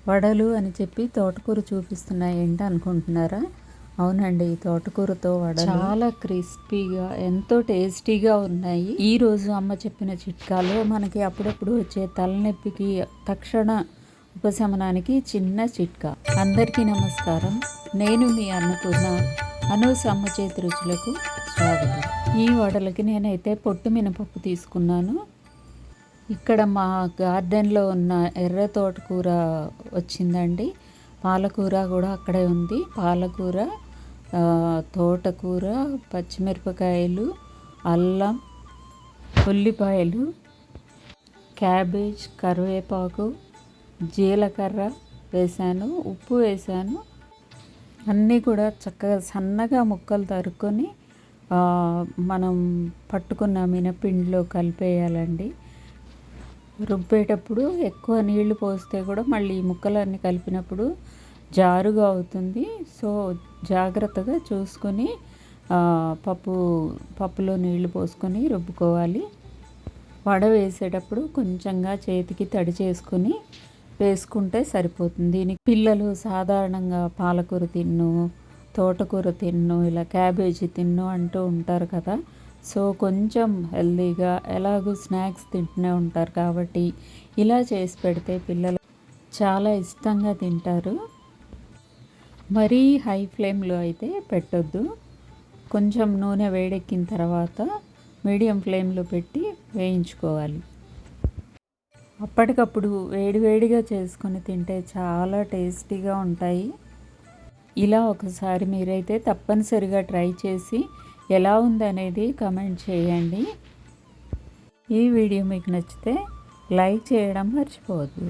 వడలు అని చెప్పి తోటకూర చూపిస్తున్నా ఏంటి అనుకుంటున్నారా? అవునండి, తోటకూరతో వడలు చాలా క్రిస్పీగా ఎంతో టేస్టీగా ఉన్నాయి. ఈరోజు అమ్మ చెప్పిన చిట్కాలో మనకి అప్పుడప్పుడు వచ్చే తలనొప్పికి తక్షణ ఉపశమనానికి చిన్న చిట్కా. అందరికీ నమస్కారం, నేను మీ అన్నపూర్ణ. అనూస్ అమ్మ చేతి రుచులకు స్వాగతం. ఈ వడలకి నేనైతే పొట్టు మినపప్పు తీసుకున్నాను. ఇక్కడ మా గార్డెన్లో ఉన్న ఎర్ర తోటకూర వచ్చిందండి. పాలకూర కూడా అక్కడే ఉంది. పాలకూర, తోటకూర, పచ్చిమిరపకాయలు, అల్లం, ఉల్లిపాయలు, క్యాబేజ్, కరివేపాకు, జీలకర్ర వేశాను, ఉప్పు వేశాను. అన్నీ కూడా చక్కగా సన్నగా ముక్కలు తరుక్కొని మనం పట్టుకున్న మినపిండిలో కలిపేయాలండి. రుబ్బేటప్పుడు ఎక్కువ నీళ్లు పోస్తే కూడా మళ్ళీ ముక్కలన్నీ కలిపినప్పుడు జారుగా అవుతుంది. సో జాగ్రత్తగా చూసుకొని పప్పులో నీళ్లు పోసుకొని రుబ్బుకోవాలి. వడ వేసేటప్పుడు కొంచెంగా చేతికి తడి చేసుకొని వేసుకుంటే సరిపోతుంది. దీనికి పిల్లలు సాధారణంగా పాలకూర తిన్ను, తోటకూర తిన్ను, ఇలా క్యాబేజీ తిన్ను అంటూ ఉంటారు కదా. సో కొంచెం హెల్తీగా ఎలాగో స్నాక్స్ తింటూనే ఉంటారు కాబట్టి ఇలా చేసి పెడితే పిల్లలు చాలా ఇష్టంగా తింటారు. మరీ హై ఫ్లేమ్లో అయితే పెట్టొద్దు. కొంచెం నూనె వేడెక్కిన తర్వాత మీడియం ఫ్లేమ్లో పెట్టి వేయించుకోవాలి. అప్పటికప్పుడు వేడివేడిగా చేసుకొని తింటే చాలా టేస్టీగా ఉంటాయి. ఇలా ఒకసారి మీరైతే తప్పనిసరిగా ట్రై చేసి ఎలా ఉందనేది కామెంట్ చేయండి. ఈ వీడియో మీకు నచ్చితే లైక్ చేయడం మర్చిపోవద్దు.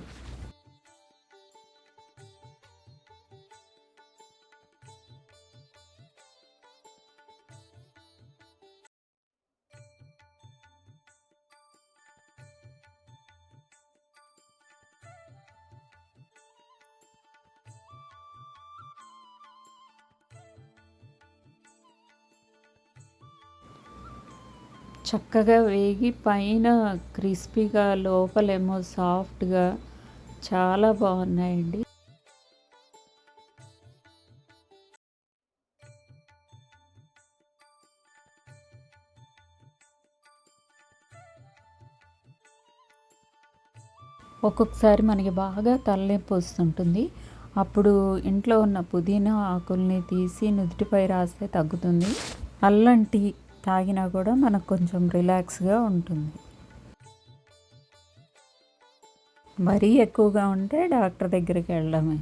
చక్కగా వేగి పైన క్రిస్పీగా లోపలేమో సాఫ్ట్గా చాలా బాగున్నాయండి. ఒక్కొక్కసారి మనకి బాగా తలనొప్పి వస్తుంటుంది. అప్పుడు ఇంట్లో ఉన్న పుదీనా ఆకుల్ని తీసి నుదుటిపై రాస్తే తగ్గుతుంది. అల్లం టీ తాగినా కూడా మనకు కొంచెం రిలాక్స్గా ఉంటుంది. మరీ ఎక్కువగా ఉంటే డాక్టర్ దగ్గరికి వెళ్ళడమే.